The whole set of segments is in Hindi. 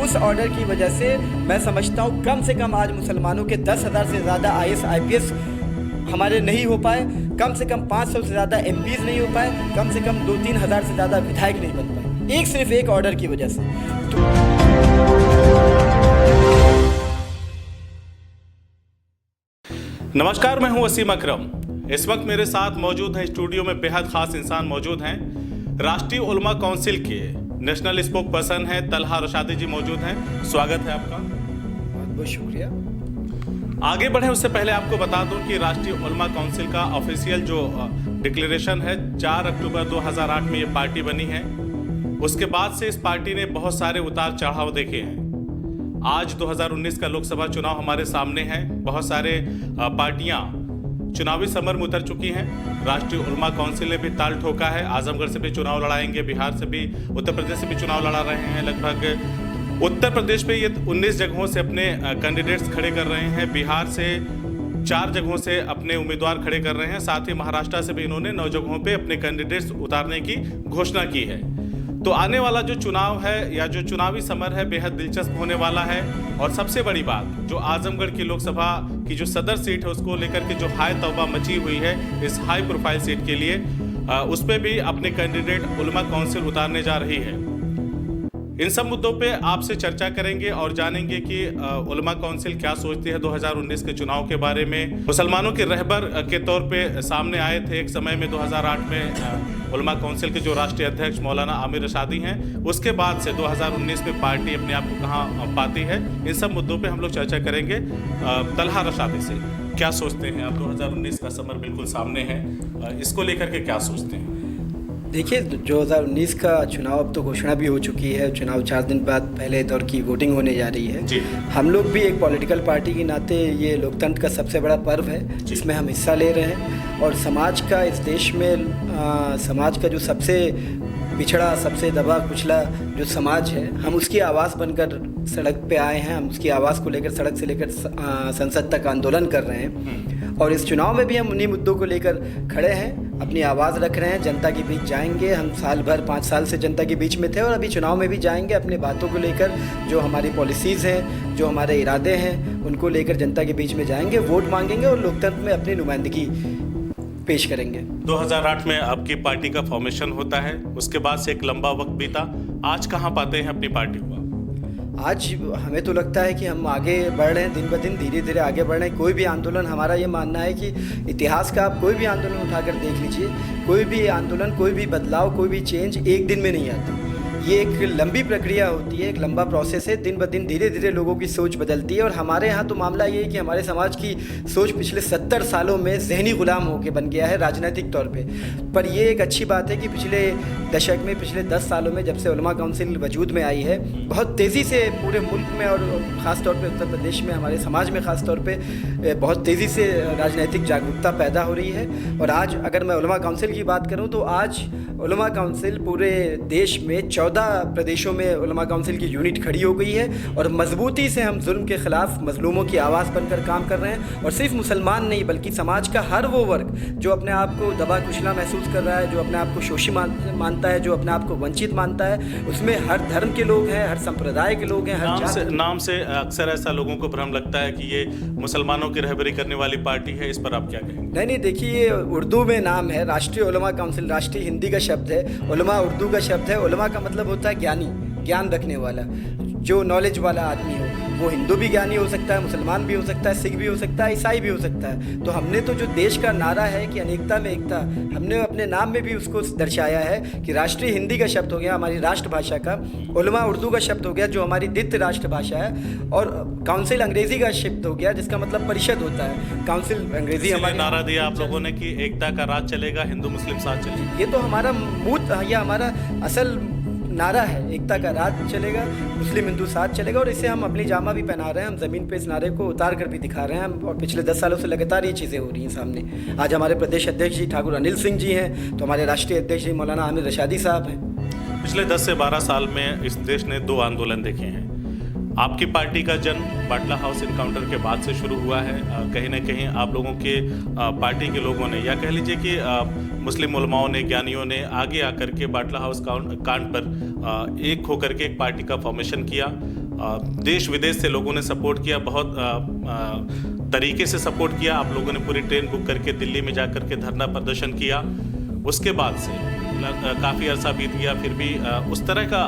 उस ऑर्डर की वजह से मैं समझता हूँ कम से कम आज मुसलमानों के 10,000 से ज़्यादा IAS IPS हमारे नहीं हो पाए, कम से कम 500 से ज़्यादा MPs नहीं हो पाए, कम से कम 2-3 हज़ार से ज़्यादा विधायक नहीं बन पाए, सिर्फ एक ऑर्डर की वजह से। नमस्कार, मैं हूं वसीम अकरम। इस वक्त मेरे साथ मौजूद हैं स्टूडियो में बेहद खास इंसान मौजूद हैं। राष्ट्रीय उलमा काउंसिल के नेशनल स्पोक पर्सन हैं तलहा रशादी जी मौजूद हैं। स्वागत है आपका। बहुत बहुत शुक्रिया। आगे बढ़े उससे पहले आपको बता दूं कि राष्ट्रीय उलमा काउंसिल का ऑफिशियल जो डिक्लेरेशन है 4 अक्टूबर 2008 में ये पार्टी बनी है। उसके बाद से इस पार्टी ने बहुत सारे उतार चढ़ाव देखे हैं। आज 2019 का लोकसभा चुनाव हमारे सामने है। बहुत सारे पार्टियां चुनावी समर में उतर चुकी हैं। राष्ट्रीय उलमा काउंसिल ने भी ताल ठोका है। आजमगढ़ से भी चुनाव लड़ाएंगे, बिहार से भी, उत्तर प्रदेश से भी चुनाव लड़ा रहे हैं। लगभग उत्तर प्रदेश पे ये 19 जगहों से अपने कैंडिडेट्स खड़े कर रहे हैं। बिहार से 4 जगहों से अपने उम्मीदवार खड़े कर रहे हैं। साथ ही महाराष्ट्र से भी इन्होंने 9 जगहों पे अपने कैंडिडेट्स उतारने की घोषणा की है। तो आने वाला जो चुनाव है या जो चुनावी समर है बेहद दिलचस्प होने वाला है। और सबसे बड़ी बात, जो आजमगढ़ की लोकसभा की जो सदर सीट है उसको लेकर के जो हाई तौबा मची हुई है इस हाई प्रोफाइल सीट के लिए, उस पर भी अपने कैंडिडेट उलमा काउंसिल उतारने जा रही है। इन सब मुद्दों पे आपसे चर्चा करेंगे और जानेंगे कि उलमा काउंसिल क्या सोचती है 2019 के चुनाव के बारे में। मुसलमानों के रहबर के तौर पे सामने आए थे एक समय में 2008 में उलमा काउंसिल के जो राष्ट्रीय अध्यक्ष मौलाना आमिर रशादी हैं। उसके बाद से 2019 में पार्टी अपने आप को कहाँ पाती है, इन सब मुद्दों पे हम लोग चर्चा करेंगे तलहा रशादी से। क्या सोचते हैं आप? 2019 का समर बिल्कुल सामने है, इसको लेकर के क्या सोचते हैं? देखिए, 2019 का चुनाव अब तो घोषणा भी हो चुकी है। चुनाव 4 दिन बाद पहले दौर की वोटिंग होने जा रही है। हम लोग भी एक पॉलिटिकल पार्टी के नाते ये लोकतंत्र का सबसे बड़ा पर्व है जिसमें हम हिस्सा ले रहे हैं। और समाज का इस देश में समाज का जो सबसे पिछड़ा, सबसे दबा कुचला जो समाज है, हम उसकी आवाज़ बनकर सड़क पे आए हैं। हम उसकी आवाज़ को लेकर सड़क से लेकर संसद तक आंदोलन कर रहे हैं। और इस चुनाव में भी हम उन्हीं मुद्दों को लेकर खड़े हैं, अपनी आवाज़ रख रहे हैं, जनता के बीच जाएंगे। हम साल भर 5 साल से जनता के बीच में थे और अभी चुनाव में भी जाएंगे। अपनी बातों को लेकर, जो हमारी पॉलिसीज़ हैं, जो हमारे इरादे हैं, उनको लेकर जनता के बीच में जाएंगे, वोट मांगेंगे और लोकतंत्र में अपनी नुमाइंदगी पेश करेंगे। 2008 में आपकी पार्टी का फॉर्मेशन होता है, उसके बाद से एक लंबा वक्त बीता। आज कहाँ पाते हैं अपनी पार्टी को? आज हमें तो लगता है कि हम आगे बढ़ रहे हैं, दिन ब दिन धीरे धीरे आगे बढ़ रहे हैं। कोई भी आंदोलन, हमारा ये मानना है कि इतिहास का आप कोई भी आंदोलन उठाकर देख लीजिए, कोई भी आंदोलन, कोई भी बदलाव, कोई भी चेंज एक दिन में नहीं आता। ये एक लंबी प्रक्रिया होती है, एक लंबा प्रोसेस है। दिन ब दिन धीरे धीरे लोगों की सोच बदलती है। और हमारे यहाँ तो मामला ये है कि हमारे समाज की सोच पिछले 70 सालों में ज़हनी गुलाम होकर बन गया है राजनीतिक तौर पे। पर ये एक अच्छी बात है कि पिछले दशक में, पिछले 10 सालों में जब से उलमा काउंसिल वजूद में आई है, बहुत तेज़ी से पूरे मुल्क में और ख़ास तौर पे उत्तर प्रदेश में, हमारे समाज में ख़ास तौर पे बहुत तेज़ी से राजनीतिक जागरूकता पैदा हो रही है। और आज अगर मैं उलमा काउंसिल की बात करूँ तो आज उलमा काउंसिल पूरे देश में 14 प्रदेशों में उलमा काउंसिल की यूनिट खड़ी हो गई है। और मजबूती से हम जुल्म के ख़िलाफ़ मजलूमों की आवाज़ बनकर काम कर रहे हैं। और सिर्फ मुसलमान नहीं बल्कि समाज का हर वो वर्ग जो अपने आप को दबा कुचला महसूस कर रहा है, जो अपने आप को शोषी मानता है, जो अपने आप को वंचित मानता है, उसमें हर धर्म के लोग हैं, हर संप्रदाय के लोग हैं। नाम से अक्सर ऐसा लोगों को भ्रम लगता है कि ये मुसलमानों की रहबरी करने वाली पार्टी है। इस पर आप क्या कहेंगे? नहीं, देखिए, ये उर्दू में नाम है राष्ट्रीय उलमा काउंसिल। राष्ट्रीय हिंदी का शब्द है, उलमा उर्दू का शब्द है। उलमा का मतलब होता है ज्ञानी, ज्ञान रखने वाला, जो नॉलेज वाला आदमी हो। वो हिंदू भी ज्ञानी हो सकता है, मुसलमान भी हो सकता है, सिख भी हो सकता है, ईसाई भी हो सकता है। तो हमने तो जो देश का नारा है कि अनेकता में एकता, हमने अपने नाम में भी उसको दर्शाया है कि राष्ट्रीय हिंदी का शब्द हो गया हमारी राष्ट्रभाषा का, उलमा उर्दू का शब्द हो गया जो हमारी द्वितीय राष्ट्रभाषा है, और काउंसिल अंग्रेज़ी का शब्द हो गया जिसका मतलब परिषद होता है। काउंसिल अंग्रेज़ी हमारा नारा दिया आप लोगों ने कि एकता का राज चलेगा, हिंदू मुस्लिम साथ चलेगा। ये तो हमारा यह हमारा असल नारा है, एकता का राज चलेगा, मुस्लिम हिंदू साथ चलेगा। और इसे हम अपनी जामा भी पहना रहे हैं, हम ज़मीन पे इस नारे को उतार कर भी दिखा रहे हैं। और पिछले 10 सालों से लगातार ये चीज़ें हो रही हैं सामने। आज हमारे प्रदेश अध्यक्ष जी ठाकुर अनिल सिंह जी हैं, तो हमारे राष्ट्रीय अध्यक्ष जी मौलाना आमिर रशादी साहब हैं। पिछले 10 से 12 साल में इस देश ने 2 आंदोलन देखे हैं। आपकी पार्टी का जन्म बाटला हाउस इनकाउंटर के बाद से शुरू हुआ है। कहीं ना कहीं आप लोगों के पार्टी के लोगों ने, या कह लीजिए कि मुस्लिम उलमाओं ने, ज्ञानियों ने आगे आकर के बाटला हाउस कांड पर एक होकर के एक पार्टी का फॉर्मेशन किया। देश विदेश से लोगों ने सपोर्ट किया, बहुत तरीके से सपोर्ट किया। आप लोगों ने पूरी ट्रेन बुक करके दिल्ली में जा कर के धरना प्रदर्शन किया। उसके बाद से काफ़ी अरसा बीत गया, फिर भी उस तरह का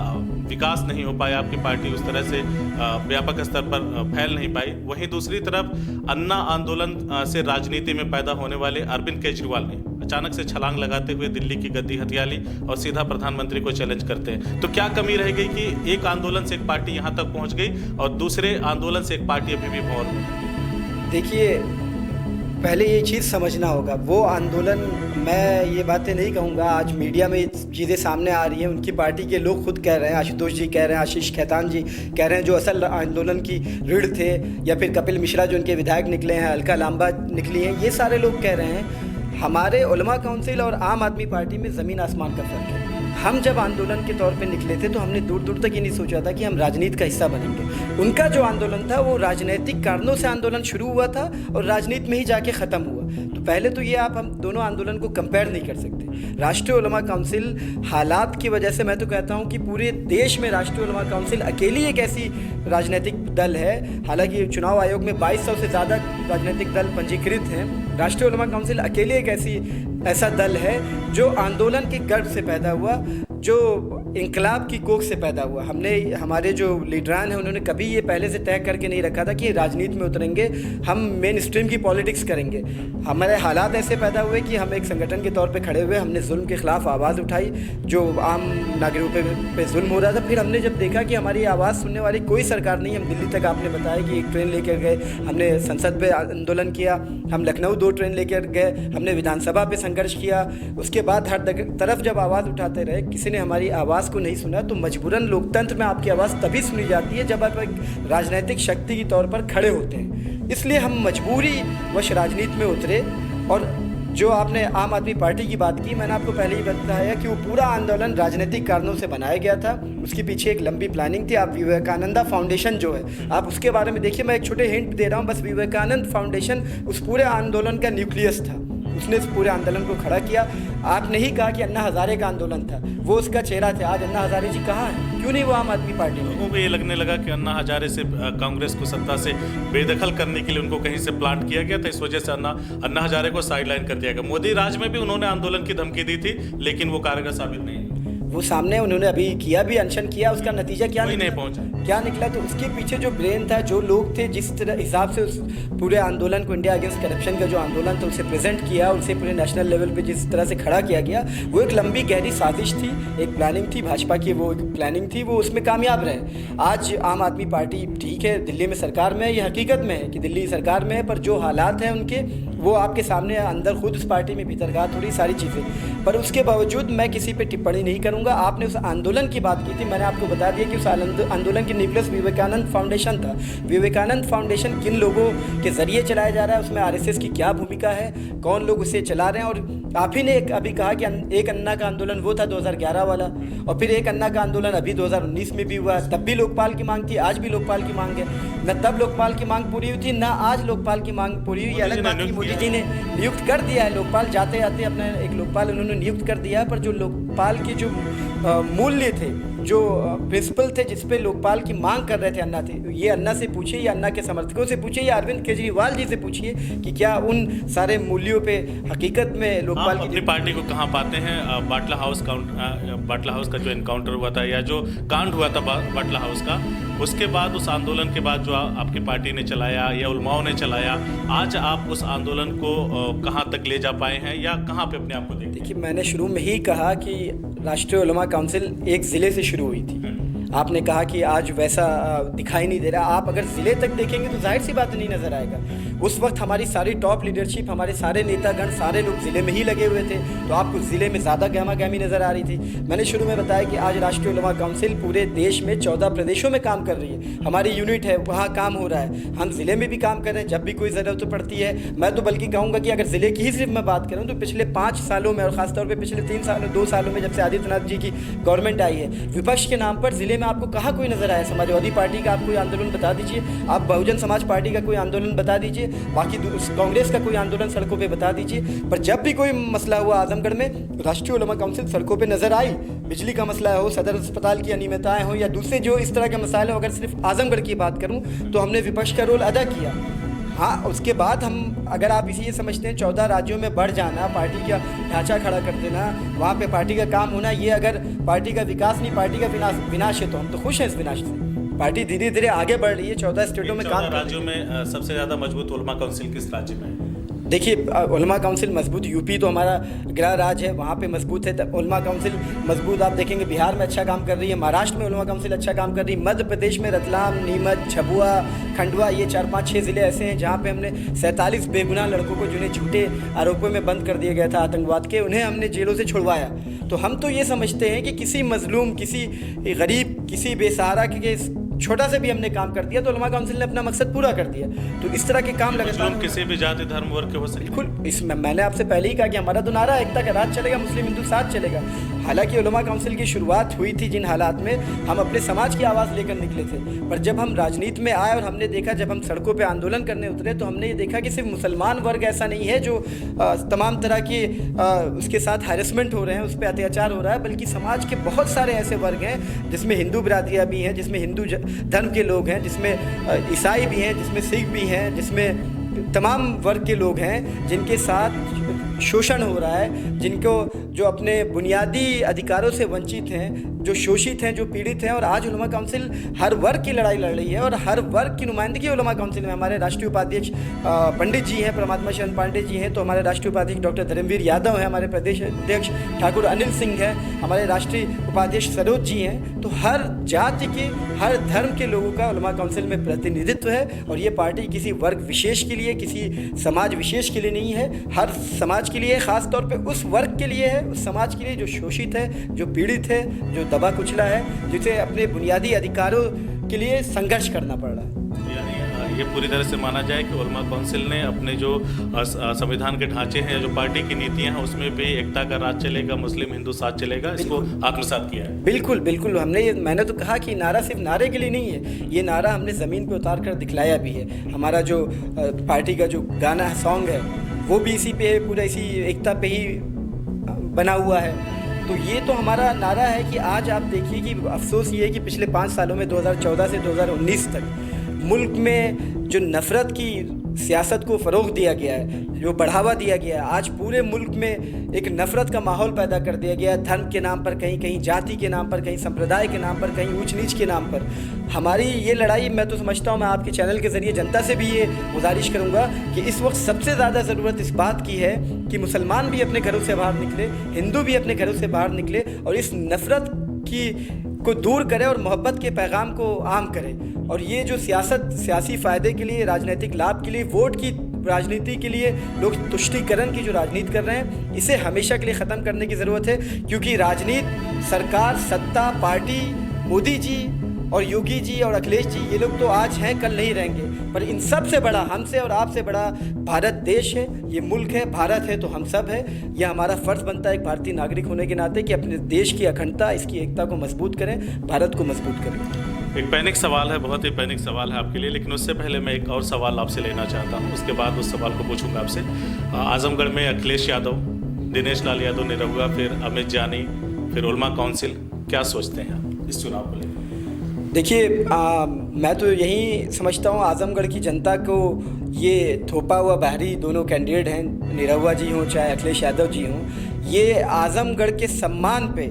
विकास नहीं हो पाया, आपकी पार्टी उस तरह से व्यापक स्तर पर फैल नहीं पाई। वहीं दूसरी तरफ अन्ना आंदोलन से राजनीति में पैदा होने वाले अरविंद केजरीवाल ने अचानक से छलांग लगाते हुए दिल्ली की गद्दी हथिया ली और सीधा प्रधानमंत्री को चैलेंज करते हैं। तो क्या कमी रह गई कि एक आंदोलन से एक पार्टी यहाँ तक पहुँच गई और दूसरे आंदोलन से एक पार्टी अभी भी भौर में? देखिए, पहले ये चीज़ समझना होगा, वो आंदोलन, मैं ये बातें नहीं कहूँगा, आज मीडिया में चीज़ें सामने आ रही हैं, उनकी पार्टी के लोग खुद कह रहे हैं, आशुतोष जी कह रहे हैं, आशीष खेतान जी कह रहे हैं, जो असल आंदोलन की रीढ़ थे, या फिर कपिल मिश्रा जो उनके विधायक निकले हैं, अलका लांबा निकली हैं, ये सारे लोग कह रहे हैं हमारे उलमा काउंसिल और आम आदमी पार्टी में ज़मीन आसमान का फ़र्क है। हम जब आंदोलन के तौर पे निकले थे तो हमने दूर दूर तक ये नहीं सोचा था कि हम राजनीति का हिस्सा बनेंगे। उनका जो आंदोलन था वो राजनीतिक कारणों से आंदोलन शुरू हुआ था और राजनीति में ही जाके ख़त्म हुआ। तो पहले तो ये हम दोनों आंदोलन को कंपेयर नहीं कर सकते। राष्ट्रीय उलमा काउंसिल हालात की वजह से, मैं तो कहता हूँ कि पूरे देश में राष्ट्रीय उलमा काउंसिल अकेली एक ऐसी राजनीतिक दल है, हालांकि चुनाव आयोग में 2200 से ज़्यादा राजनीतिक दल पंजीकृत हैं, राष्ट्रीय उलमा काउंसिल अकेले एक ऐसा दल है जो आंदोलन के गर्भ से पैदा हुआ, जो इंकलाब की कोख से पैदा हुआ। हमारे जो लीडरान हैं उन्होंने कभी ये पहले से तय करके नहीं रखा था कि राजनीति में उतरेंगे, हम मेन स्ट्रीम की पॉलिटिक्स करेंगे। हमारे हालात ऐसे पैदा हुए कि हम एक संगठन के तौर पे खड़े हुए, हमने जुल्म के ख़िलाफ़ आवाज़ उठाई, जो आम नागरिकों पे जुल्म हो रहा था। फिर हमने जब देखा कि हमारी आवाज़ सुनने वाली कोई सरकार नहीं, हम दिल्ली तक, आपने बताया कि एक ट्रेन लेकर गए, हमने संसद पे आंदोलन किया, हम लखनऊ 2 ट्रेन लेकर गए, हमने विधानसभा पे संघर्ष किया। उसके बाद हर तरफ जब आवाज़ उठाते रहे, किसी ने हमारी आवाज़ को नहीं सुना। तो मजबूरन लोकतंत्र में आपकी आवाज़ तभी सुनी जाती है जब आप एक राजनीतिक शक्ति के तौर पर खड़े होते हैं। इसलिए हम मजबूरी वश राजनीति में उतरे। और जो आपने आम आदमी पार्टी की बात की, मैंने आपको पहले ही बताया कि वो पूरा आंदोलन राजनीतिक कारणों से बनाया गया था। उसके पीछे एक लंबी प्लानिंग थी। आप विवेकानंदा फाउंडेशन जो है, आप उसके बारे में देखिए, मैं एक छोटे हिंट दे रहा हूँ बस। विवेकानंद फाउंडेशन उस पूरे आंदोलन का न्यूक्लियस था, उसने इस पूरे आंदोलन को खड़ा किया। आपने ही कहा कि अन्ना हज़ारे का आंदोलन था, वो उसका चेहरा थे। आज अन्ना हज़ारे जी कहाँ हैं? क्यों नहीं वो आम आदमी पार्टी में? लोगों को ये लगने लगा कि अन्ना हज़ारे से कांग्रेस को सत्ता से बेदखल करने के लिए उनको कहीं से प्लांट किया गया था, इस वजह से अन्ना हज़ारे को साइडलाइन कर दिया गया। मोदी राज में भी उन्होंने आंदोलन की धमकी दी थी, लेकिन वो कारगर साबित नहीं। वो सामने उन्होंने अभी किया भी, अनशन किया, उसका नतीजा क्या नहीं पहुंचा, क्या निकला? तो उसके पीछे जो ब्रेन था, जो लोग थे, जिस तरह हिसाब से उस पूरे आंदोलन को, इंडिया अगेंस्ट करप्शन का जो आंदोलन था, उसे प्रेजेंट किया, उसे पूरे नेशनल लेवल पे जिस तरह से खड़ा किया गया, वो एक लंबी गहरी साजिश थी, एक प्लानिंग थी भाजपा की, वो एक प्लानिंग थी, वो उसमें कामयाब रहे। आज आम आदमी पार्टी ठीक है, दिल्ली में सरकार में है, ये हकीकत में है कि दिल्ली सरकार में है, पर जो हालात हैं उनके, वो आपके सामने अंदर खुद उस पार्टी में भीतरगात हो रही सारी चीज़ें। पर उसके बावजूद मैं किसी पे टिप्पणी नहीं करूंगा। आपने उस आंदोलन की बात की थी, मैंने आपको बता दिया कि उस आंदोलन की न्यूक्लियस विवेकानंद फाउंडेशन था। विवेकानंद फाउंडेशन किन लोगों के ज़रिए चलाया जा रहा है, उसमें आरएसएस की क्या भूमिका है, कौन लोग उसे चला रहे हैं। और आप ही ने अभी कहा कि एक अन्ना का आंदोलन वो था 2011 वाला, और फिर एक अन्ना का आंदोलन अभी 2019 में भी हुआ। तब भी लोकपाल की मांग थी, आज भी लोकपाल की मांग है। न तब लोकपाल की मांग पूरी हुई थी, ना आज लोकपाल की मांग पूरी हुई। अलग बात, मोदी जी ने नियुक्त कर दिया है लोकपाल, जाते जाते अपने एक लोकपाल उन्होंने नियुक्त कर दिया है। पर जो लोकपाल के जो मूल्य थे, जो प्रिंसिपल थे, जिस पे लोकपाल की मांग कर रहे थे अन्ना थे, ये अन्ना से पूछिए, या अन्ना के समर्थकों से पूछिए, या अरविंद केजरीवाल जी से पूछिए कि क्या उन सारे मूल्यों पे हकीकत में लोकपाल अपनी पार्टी को कहाँ पाते हैं? बाटला हाउस का जो एनकाउंटर हुआ था, या जो कांड हुआ था बाटला हाउस का, उसके बाद, उस आंदोलन के बाद जो आपकी पार्टी ने चलाया या उलमाओं ने चलाया, आज आप उस आंदोलन को कहाँ तक ले जा पाए हैं, या कहाँ पे अपने आप को देखते हैं? देखिए, मैंने शुरू में ही कहा कि राष्ट्रीय उलमा काउंसिल एक ज़िले से शुरू हुई थी। आपने कहा कि आज वैसा दिखाई नहीं दे रहा। आप अगर ज़िले तक देखेंगे तो जाहिर सी बात नहीं नज़र आएगा। उस वक्त हमारी सारी टॉप लीडरशिप, हमारे सारे नेतागण, सारे लोग ज़िले में ही लगे हुए थे, तो आपको ज़िले में ज़्यादा गहमा गहमी नज़र आ रही थी। मैंने शुरू में बताया कि आज राष्ट्रीय उलमा काउंसिल पूरे देश में 14 प्रदेशों में काम कर रही है। हमारी यूनिट है, वहाँ काम हो रहा है। हम ज़िले में भी काम कर रहे हैं जब भी कोई ज़रूरत पड़ती है। मैं तो बल्कि कहूँगा कि अगर ज़िले की ही सिर्फ मैं बात करूँ तो पिछले 5 सालों में, और ख़ासतौर पर पिछले 2 सालों में, जब से आदित्यनाथ जी की गवर्नमेंट आई है, विपक्ष के नाम पर ज़िले में में आपको कहाँ कोई नज़र आया? समाजवादी पार्टी का आप कोई आंदोलन बता दीजिए, आप बहुजन समाज पार्टी का कोई आंदोलन बता दीजिए, बाकी कांग्रेस का कोई आंदोलन सड़कों पे बता दीजिए। पर जब भी कोई मसला हुआ आजमगढ़ में, राष्ट्रीय उलमा काउंसिल सड़कों पे नज़र आई। बिजली का मसला हो, सदर अस्पताल की अनियमितताएँ हो, या दूसरे जो इस तरह के मसाइल हो, अगर सिर्फ आजमगढ़ की बात करूँ तो हमने विपक्ष का रोल अदा किया। हाँ, उसके बाद हम, अगर आप इसी ये समझते हैं 14 राज्यों में बढ़ जाना, पार्टी का ढांचा खड़ा कर देना, वहाँ पे पार्टी का काम होना, ये अगर पार्टी का विकास नहीं, पार्टी का विनाश है, तो हम तो खुश हैं इस विनाश से। पार्टी धीरे धीरे आगे बढ़ रही है, 14 स्टेटों में काम। राज्यों में सबसे ज़्यादा मजबूत उलमा काउंसिल किस राज्य में है? देखिए, उलमा काउंसिल मजबूत, यूपी तो हमारा गृह राज्य है, वहाँ पे मजबूत है। उलमा काउंसिल मजबूत आप देखेंगे बिहार में अच्छा काम कर रही है, महाराष्ट्र में उलमा काउंसिल अच्छा काम कर रही है, मध्य प्रदेश में रतलाम, नीमच, झबुआ, खंडवा, ये 4-5-6 ज़िले ऐसे हैं जहाँ पे हमने 47 बेगुनाह लड़कों को, जिन्हें झूठे आरोपों में बंद कर दिया गया था आतंकवाद के, उन्हें हमने जेलों से छुड़वाया। तो हम तो ये समझते हैं कि किसी मजलूम, किसी गरीब, किसी बेसहारा के छोटा से भी हमने काम कर दिया तो उलमा काउंसिल ने अपना मकसद पूरा कर दिया। तो इस तरह के काम लगातार किसी भी जाति धर्म वर्ग के हो सकते। बिल्कुल, इसमें मैंने आपसे पहले ही कहा कि हमारा तो नारा एकता का राज चलेगा, मुस्लिम हिंदू साथ चलेगा। हालांकि उलमा काउंसिल की शुरुआत हुई थी जिन हालात में, हम अपने समाज की आवाज़ लेकर निकले थे, पर जब हम राजनीति में आए और हमने देखा, जब हम सड़कों पे आंदोलन करने उतरे, तो हमने ये देखा कि सिर्फ मुसलमान वर्ग ऐसा नहीं है जो तमाम तरह की उसके साथ हैरेसमेंट हो रहे हैं, उस पर अत्याचार हो रहा है, बल्कि समाज के बहुत सारे ऐसे वर्ग हैं जिसमें हिंदू बिरादरियाँ भी हैं, जिसमें हिंदू धर्म के लोग हैं, जिसमें ईसाई भी हैं, जिसमें सिख भी हैं, जिसमें तमाम वर्ग के लोग हैं जिनके साथ शोषण हो रहा है, जिनको जो अपने बुनियादी अधिकारों से वंचित हैं, जो शोषित हैं, जो पीड़ित हैं। और आज उलमा काउंसिल हर वर्ग की लड़ाई लड़ रही है और हर वर्ग की नुमाइंदगी उलमा काउंसिल में। हमारे राष्ट्रीय उपाध्यक्ष पंडित जी हैं, परमात्मा शरण पांडे जी हैं, तो हमारे राष्ट्रीय उपाध्यक्ष डॉक्टर धर्मवीर यादव हैं, हमारे प्रदेश अध्यक्ष ठाकुर अनिल सिंह हैं, हमारे राष्ट्रीय उपाध्यक्ष सरोज जी हैं। तो हर जाति के, हर धर्म के लोगों का उलमा काउंसिल में प्रतिनिधित्व है। और ये पार्टी किसी वर्ग विशेष के लिए, किसी समाज विशेष के लिए नहीं है, हर समाज के लिए, ख़ास तौर पे उस वर्ग के लिए है, उस समाज के लिए जो शोषित है, जो पीड़ित है, जो दबा कुचला है, जिसे अपने बुनियादी अधिकारों के लिए संघर्ष करना पड़ रहा है। यानी ये पूरी तरह से माना जाए कि उलमा काउंसिल ने अपने जो संविधान के ढांचे हैं, जो पार्टी की नीतियां हैं, उसमें भी एकता का राज चलेगा, मुस्लिम हिंदू साथ चलेगा, इसको आत्मसात किया है। बिल्कुल बिल्कुल, मैंने तो कहा कि नारा सिर्फ नारे के लिए नहीं है, ये नारा हमने ज़मीन पे उतार कर दिखलाया भी है। हमारा जो पार्टी का जो गाना सॉन्ग है वो भी इसी पे, पूरा इसी एकता पे ही बना हुआ है। तो ये तो हमारा नारा है कि आज आप देखिए कि अफसोस ये है कि पिछले 5 सालों में 2014 से 2019 तक मुल्क में जो नफ़रत की सियासत को फ़रोग़ दिया गया है, जो बढ़ावा दिया गया है, आज पूरे मुल्क में एक नफ़रत का माहौल पैदा कर दिया गया है, धर्म के नाम पर, कहीं कहीं जाति के नाम पर, कहीं संप्रदाय के नाम पर, कहीं ऊंच नीच के नाम पर। हमारी ये लड़ाई, मैं तो समझता हूँ, मैं आपके चैनल के ज़रिए जनता से भी ये गुजारिश करूँगा कि इस वक्त सबसे ज़्यादा ज़रूरत इस बात की है कि मुसलमान भी अपने घरों से बाहर निकले, हिंदू भी अपने घरों से बाहर निकले और इस नफ़रत को दूर करे और मोहब्बत के पैगाम को आम करे। और ये जो सियासी फ़ायदे के लिए, राजनीतिक लाभ के लिए, वोट की राजनीति के लिए लोग तुष्टीकरण की जो राजनीति कर रहे हैं, इसे हमेशा के लिए ख़त्म करने की ज़रूरत है। क्योंकि राजनीति, सरकार, सत्ता, पार्टी, मोदी जी और योगी जी और अखिलेश जी, ये लोग तो आज हैं, कल नहीं रहेंगे, पर इन सब से बड़ा, हमसे और आपसे बड़ा भारत देश है, ये मुल्क है, भारत है तो हम सब है। यह हमारा फ़र्ज़ बनता है एक भारतीय नागरिक होने के नाते कि अपने देश की अखंडता, इसकी एकता को मजबूत करें, भारत को मजबूत करें। एक पैनिक सवाल है, बहुत ही पैनिक सवाल है आपके लिए, लेकिन उससे पहले मैं एक और सवाल आपसे लेना चाहता हूँ, उसके बाद उस सवाल को पूछूंगा आपसे। आजमगढ़ में अखिलेश यादव, दिनेश लाल यादव निरहुआ, फिर अमित जानी, फिर उलमा काउंसिल, क्या सोचते हैं आप इस चुनाव को लेकर? देखिए, मैं तो यही समझता हूँ, आजमगढ़ की जनता को ये थोपा हुआ बाहरी दोनों कैंडिडेट हैं, निरहुआ जी हों चाहे अखिलेश यादव जी हों, ये आजमगढ़ के सम्मान पे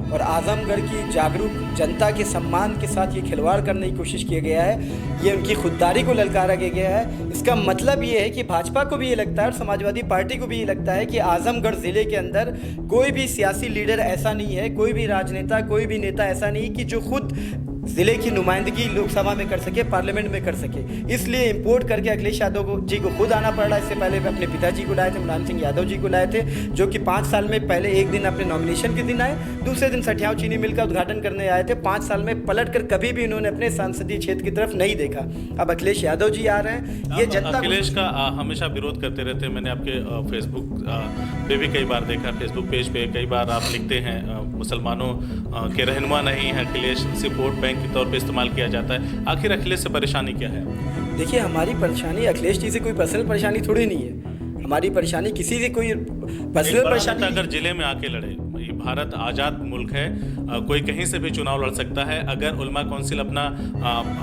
और आजमगढ़ की जागरूक जनता के सम्मान के साथ ये खिलवाड़ करने की कोशिश किया गया है, ये उनकी खुददारी को ललकारा गया है। इसका मतलब ये है कि भाजपा को भी ये लगता है और समाजवादी पार्टी को भी ये लगता है कि आजमगढ़ ज़िले के अंदर कोई भी सियासी लीडर ऐसा नहीं है, कोई भी राजनेता, कोई भी नेता ऐसा नहीं कि जो खुद ज़िले की नुमाइंदगी लोकसभा में कर सके, पार्लियामेंट में कर सके। इसलिए इंपोर्ट करके अखिलेश यादव जी को खुद आना पड़ रहा है। इससे पहले वे अपने पिताजी को लाए थे, मुलायम सिंह यादव जी को लाए थे, जो कि 5 साल में पहले एक दिन अपने नॉमिनेशन के दिन आए, दूसरे दिन सठियाव चीनी मिल का उद्घाटन करने आए थे। 5 साल में पलट कर कभी भी इन्होंने अपने संसदीय क्षेत्र की तरफ नहीं देखा। अब अखिलेश यादव जी आ रहे हैं, ये जनता अखिलेश का हमेशा विरोध करते रहते हैं। मैंने आपके फेसबुक पे भी कई बार देखा, फेसबुक पेज पे कई बार आप लिखते हैं मुसलमानों के रहनुमा नहीं है अखिलेश, सिर्फ वोट बैंक के तौर पे इस्तेमाल किया जाता है। आखिर अखिलेश से परेशानी क्या है? देखिए, हमारी परेशानी अखिलेश जी से कोई पर्सनल परेशानी थोड़ी नहीं है। हमारी परेशानी किसी से कोई पर्सनल परेशानी। अगर जिले में आके लड़े, ये भारत आज़ाद मुल्क है, कोई कहीं से भी चुनाव लड़ सकता है। अगर उलमा काउंसिल अपना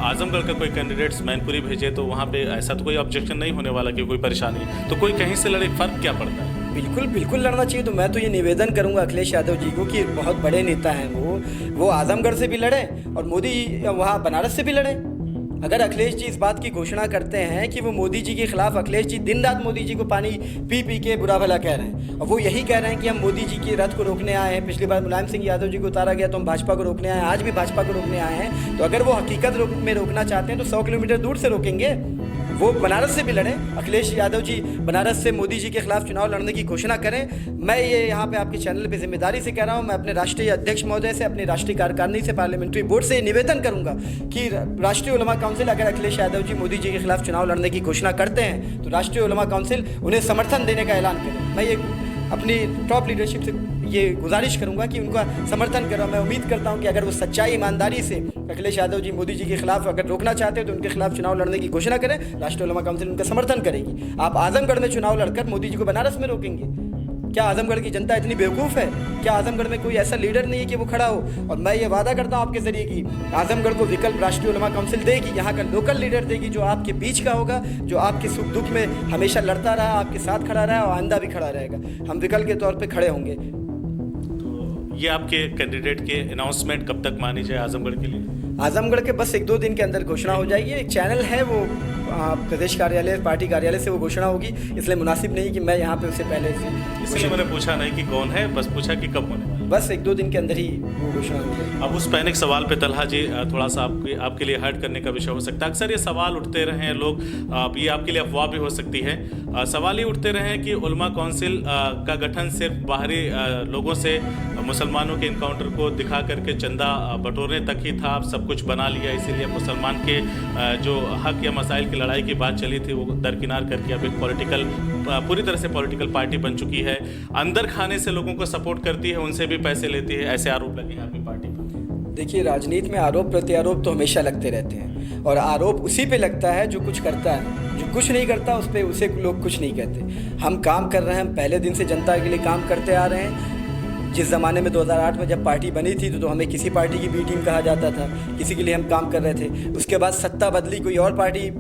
आजमगढ़ का कोई कैंडिडेट्स मैनपुरी भेजे तो वहाँ पे ऐसा तो कोई ऑब्जेक्शन नहीं होने वाला कि कोई परेशानी, तो कोई कहीं से लड़े, फ़र्क क्या पड़ता है? बिल्कुल बिल्कुल लड़ना चाहिए। तो मैं तो ये निवेदन करूंगा अखिलेश यादव जी को कि बहुत बड़े नेता हैं वो आजमगढ़ से भी लड़े और मोदी वहाँ बनारस से भी लड़े। अगर अखिलेश जी इस बात की घोषणा करते हैं कि वो मोदी जी के खिलाफ, अखिलेश जी दिन रात मोदी जी को पानी पी पी के बुरा भला कह रहे हैं और वो यही कह रहे हैं कि हम मोदी जी के रथ को रोकने आए हैं। पिछली बार मुलायम सिंह यादव जी को उतारा गया तो हम भाजपा को रोकने आए हैं, आज भी भाजपा को रोकने आए हैं। तो अगर वो हकीकत में रोकना चाहते हैं तो 100 किलोमीटर दूर से रोकेंगे। वो बनारस से भी लड़ें, अखिलेश यादव जी बनारस से मोदी जी के खिलाफ चुनाव लड़ने की घोषणा करें। मैं ये यहाँ पे आपके चैनल पे जिम्मेदारी से कह रहा हूँ। मैं अपने राष्ट्रीय अध्यक्ष महोदय से, अपनी राष्ट्रीय कार्यकारिणी से, पार्लियामेंट्री बोर्ड से निवेदन करूंगा कि राष्ट्रीय उलमा काउंसिल, अगर अखिलेश यादव जी मोदी जी के खिलाफ चुनाव लड़ने की घोषणा करते हैं तो राष्ट्रीय उलमा काउंसिल उन्हें समर्थन देने का ऐलान करे। मैं ये अपनी टॉप लीडरशिप से ये गुजारिश करूंगा कि उनका समर्थन करो। मैं उम्मीद करता हूं कि अगर वो सच्चाई ईमानदारी से अखिलेश यादव जी मोदी जी के खिलाफ अगर रोकना चाहते हैं तो उनके खिलाफ चुनाव लड़ने की घोषणा करें, राष्ट्रीय उलमा काउंसिल उनका समर्थन करेगी। आप आजमगढ़ में चुनाव लड़कर मोदी जी को बनारस में रोकेंगे? क्या आजमगढ़ की जनता इतनी बेवकूफ़ है? क्या आजमगढ़ में कोई ऐसा लीडर नहीं है कि वो खड़ा हो? और मैं ये वादा करता हूँ आपके ज़रिए कि आजमगढ़ को विकल्प राष्ट्रीय उलमा काउंसिल देगी, यहाँ का लोकल लीडर देगी, जो आपके बीच का होगा, जो आपके सुख दुख में हमेशा लड़ता रहा, आपके साथ खड़ा रहा और आइंदा भी खड़ा रहेगा। हम विकल्प के तौर पर खड़े होंगे। तो ये आपके कैंडिडेट के अनाउंसमेंट कब तक मानी जाए आजमगढ़ के लिए? आजमगढ़ के बस 1-2 दिन के अंदर घोषणा हो जाएगी। एक चैनल है वो प्रदेश कार्यालय, पार्टी कार्यालय से वो घोषणा होगी, इसलिए मुनासिब नहीं कि मैं यहाँ पे उससे पहले से। इसलिए मैंने पूछा नहीं कि कौन है, बस पूछा कि कब होने वाला है। बस 1-2 दिन के अंदर ही वो घोषणा हो जाएगी। अब उस पैनिक सवाल पे तलहा जी थोड़ा सा आपके लिए हर्ट करने का विषय हो सकता है। अक्सर ये सवाल उठते रहे हैं लोग, ये आपके लिए अफवाह भी हो सकती है। सवाल ये उठते रहे हैं कि उलमा काउंसिल का गठन सिर्फ बाहरी लोगों से मुसलमानों के इनकाउंटर को दिखा करके चंदा बटोरने तक ही था, अब सब कुछ बना लिया, इसीलिए मुसलमान के जो हक या मसाइल की लड़ाई की बात चली थी वो दरकिनार करके अब एक पूरी तरह से पॉलिटिकल पार्टी बन चुकी है। अंदर खाने से लोगों को सपोर्ट करती है, उनसे भी पैसे लेती है, ऐसे आरोप लगे हैं आपकी पार्टी पर। देखिए, राजनीति में आरोप प्रत्यारोप तो हमेशा लगते रहते हैं और आरोप उसी पे लगता है जो कुछ करता है। जो कुछ नहीं करता उसे लोग कुछ नहीं कहते। हम काम कर रहे हैं, हम पहले दिन से जनता के लिए काम करते आ रहे हैं। जिस ज़माने में 2008 में जब पार्टी बनी थी तो हमें किसी पार्टी की बी टीम कहा जाता था, किसी के लिए हम काम कर रहे थे। उसके बाद सत्ता बदली, कोई और पार्टी